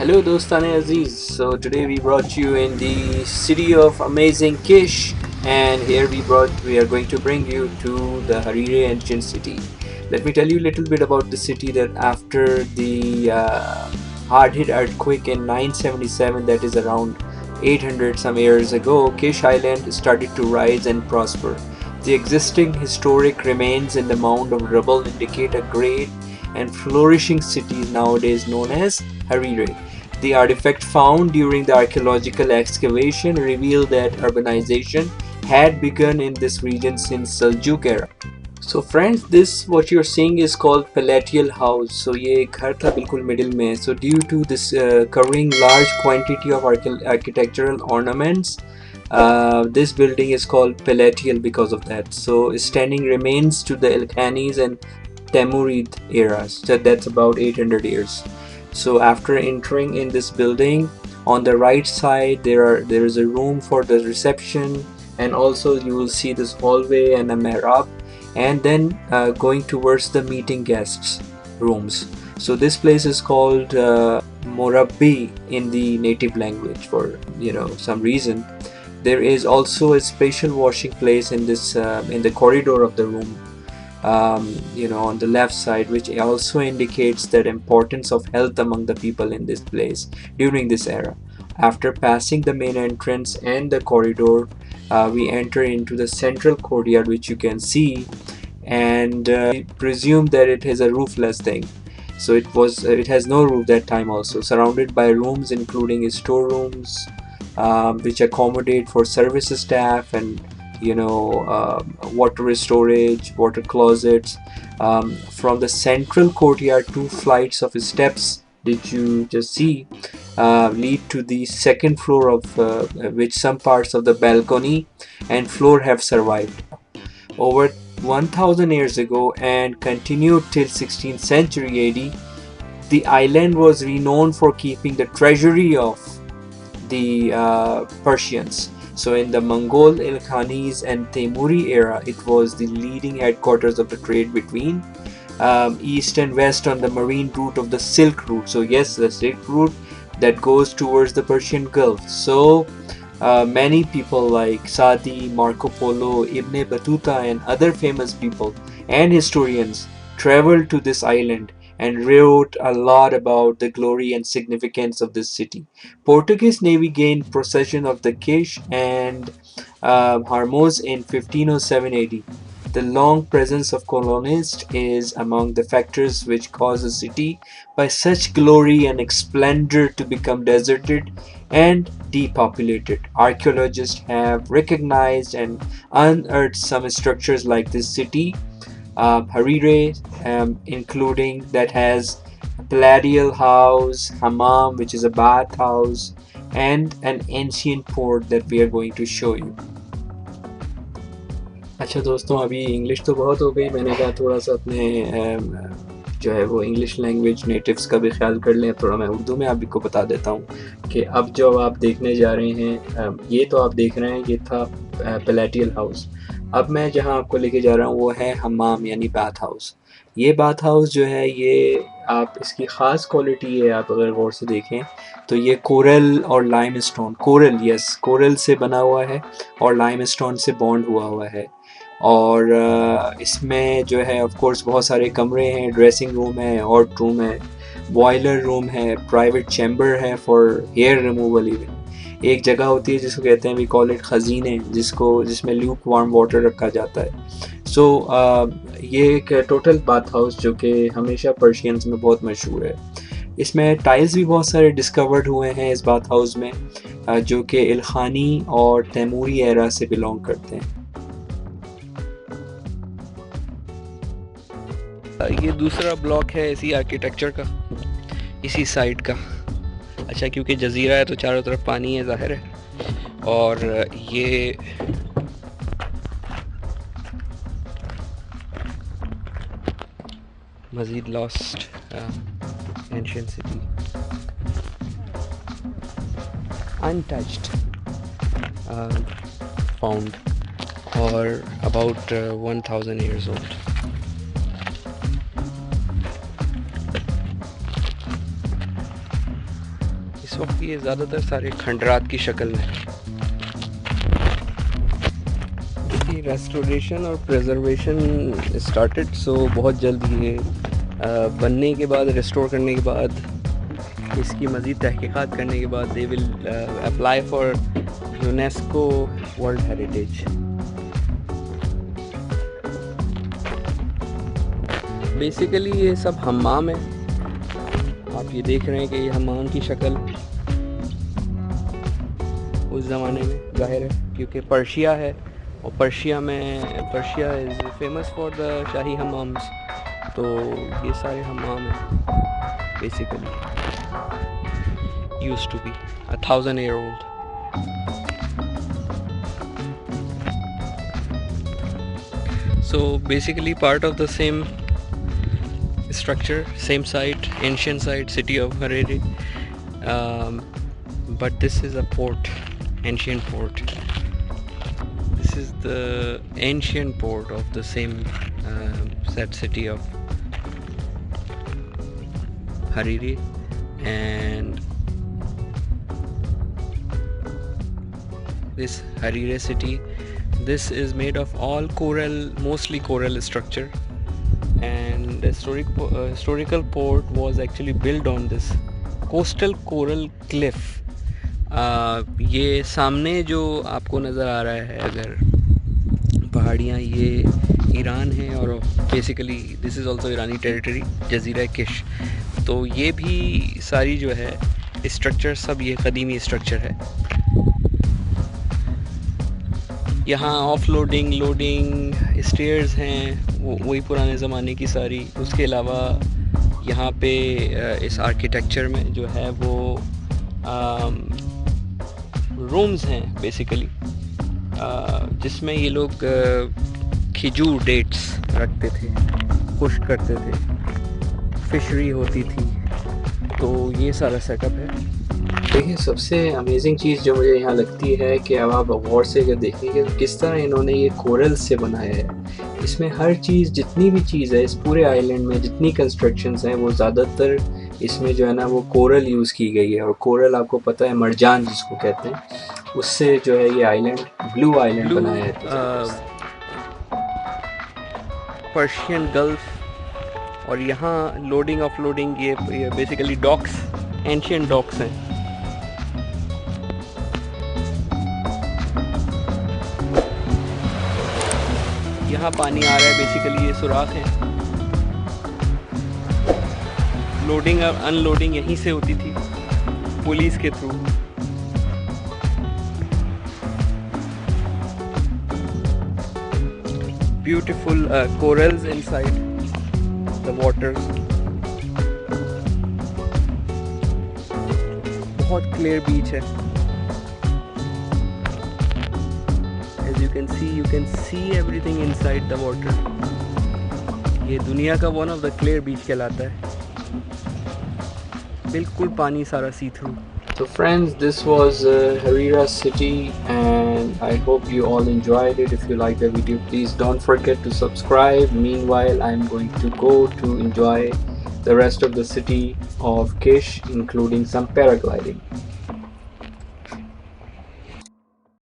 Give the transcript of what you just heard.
Hello Dostane Aziz. So today we brought you in the city of amazing Kish, and here we are going to bring you to the Herireh ancient city. Let me tell you a little bit about the city. That after the hard-hit earthquake in 977, that is around 800 some years ago, Kish Island started to rise and prosper. The existing historic remains in the mound of rubble indicate a great and flourishing city nowadays known as Herireh. The artifact found during the archaeological excavation revealed that urbanization had begun in this region since Saljuq era. So friends, this what you're seeing is called palatial house. So ये घर था बिल्कुल middle में. So due to this covering large quantity of architectural ornaments, this building is called palatial because of that. So standing remains to the Olkhanid and Taimurid eras. So that's about 800 years. So after entering in this building, on the right side there is a room for the reception, and also you will see this hallway and a mihrab, and then going towards the meeting guests rooms. So this place is called Morabbi in the native language for some reason. There is also a special washing place in this in the corridor of the room, on the left side, which also indicates that importance of health among the people in this place during this era. After passing the main entrance and the corridor, we enter into the central courtyard, which you can see, and we presume that it is a roofless thing. So it has no roof that time, also surrounded by rooms including storerooms, which accommodate for service staff, and water storage, water closets. From the central courtyard, two flights of steps, did you just see, lead to the second floor, of which some parts of the balcony and floor have survived. Over 1000 years ago and continued till 16th century AD, the island was renowned for keeping the treasury of the Persians. So in the Mongol, Olkhanid and Taimurid era, it was the leading headquarters of the trade between east and west on the marine route of the Silk Route. So yes, the Silk Route that goes towards the Persian Gulf. So many people like Sadi, Marco Polo, Ibn Battuta and other famous people and historians traveled to this island and wrote a lot about the glory and significance of this city. Portuguese navy gained possession of the Kish and Hormuz in 1507 AD. The long presence of colonists is among the factors which caused the city by such glory and splendor to become deserted and depopulated. Archaeologists have recognized and unearthed some structures like this city, Herireh, including that has a palatial house, hammam, which is a bath house, and an ancient port that we are going to show you. अच्छा दोस्तों, अभी English तो बहुत हो गई, मैंने कहा थोड़ा सा अपने जो है वो इंग्लिश लैंग्वेज नेटिव्स का भी ख्याल कर लें। थोड़ा मैं उर्दू में आपको बता देता हूँ कि अब जो आप देखने जा रहे हैं, ये तो आप देख रहे हैं, ये था पैलेटियल हाउस। अब मैं जहाँ आपको लेके जा रहा हूँ वो है हमाम यानी बाथ हाउस। ये बाथ हाउस जो है, ये आप इसकी ख़ास क्वालिटी है, आप अगर गौर से देखें तो ये कोरल और लाइमस्टोन, कोरल से बना हुआ है और लाइमस्टोन से बॉन्ड हुआ है। और इसमें जो है ऑफ कोर्स बहुत सारे कमरे हैं, ड्रेसिंग रूम है, हॉट रूम है, बॉयलर रूम है, प्राइवेट चैम्बर है फॉर हेयर रिमूवल। इवन एक जगह होती है जिसको कहते हैं, वी कॉल इट खजीने, जिसमें ल्यूक वार्म वाटर रखा जाता है। सो ये एक टोटल बाथ हाउस जो कि हमेशा पर्शियंस में बहुत मशहूर है। इसमें टाइल्स भी बहुत सारे डिस्कवर्ड हुए हैं इस बाथ हाउस में, जो कि इल्खानी और तैमूरी एरा से बिलोंग करते हैं। ये दूसरा ब्लॉक है इसी आर्किटेक्चर का, इसी साइड का। अच्छा, क्योंकि जजीरा है तो चारों तरफ पानी है, ज़ाहिर है। और ये मज़ीद lost ancient city, untouched, found, or about 1000 years old. इस वक्त ये ज़्यादातर सारे खंडरात की शक्ल में है। देखिए रेस्टोरेशन और प्रिजर्वेशन स्टार्टेड, सो बहुत जल्द ये बनने के बाद, रिस्टोर करने के बाद, इसकी मज़ीद तहकीकात करने के बाद they will apply for UNESCO world heritage. Basically ये सब हम्माम है, आप ये देख रहे हैं कि ये हम्माम की शक्ल उस ज़माने में ज़ाहिर है, क्योंकि पर्शिया है और Persia is famous for the शाही हम्माम्स, तो ये सारे हम्माम हैं basically used to be 1000 year old. So basically part of the same structure, same site, ancient site, city of Herireh, but this is a port, ancient port. This is the ancient port of the same said city of Herireh, and this Herireh city, this is made of all coral, mostly coral structure, and the historical port was actually built on this coastal coral cliff. ये सामने जो आपको नज़र आ रहा है अगर पहाड़ियाँ, ये ईरान है और बेसिकली दिस इज़ ऑल्सो ईरानी टेरिटरी, जज़ीरा किश। तो ये भी सारी जो है स्ट्रक्चर, सब ये कदीमी स्ट्रक्चर है। यहाँ ऑफ लोडिंग, लोडिंग स्टेयर्स हैं, वही पुराने ज़माने की सारी। उसके अलावा यहाँ पे इस आर्किटेक्चर में जो है वो रूम्स हैं बेसिकली, जिसमें ये लोग खजूर डेट्स रखते थे, खुश्क करते थे, फिशरी होती थी, तो ये सारा सेटअप है। देखिए सबसे अमेजिंग चीज़ जो मुझे यहाँ लगती है कि अब आप गौर से अगर देखेंगे तो किस तरह इन्होंने ये कोरल से बनाया है। इसमें हर चीज़, जितनी भी चीज़ है इस पूरे आइलैंड में, जितनी कंस्ट्रक्शंस हैं वो ज़्यादातर इसमें जो है ना वो कोरल यूज़ की गई है। और कोरल आपको पता है मरजान जिसको कहते हैं, उससे जो है ये आइलैंड ब्लू आइलैंड बनाया है। पर्शियन गल्फ, और यहाँ लोडिंग ऑफ लोडिंग, ये बेसिकली डॉक्स, एंशियंट डॉक्स हैं। यहाँ पानी आ रहा है, बेसिकली ये सुराख है। लोडिंग और अनलोडिंग यहीं से होती थी पुलिस के through. Beautiful corals inside the waters, बहुत क्लियर बीच है। As you can see everything inside the water. ये दुनिया का one of the clear beach कहलाता है, बिल्कुल पानी सारा सी through. So friends, this was Herireh City, and I hope you all enjoyed it. If you like the video, please don't forget to subscribe. Meanwhile, I'm going to go to enjoy the rest of the city of Kish, including some paragliding.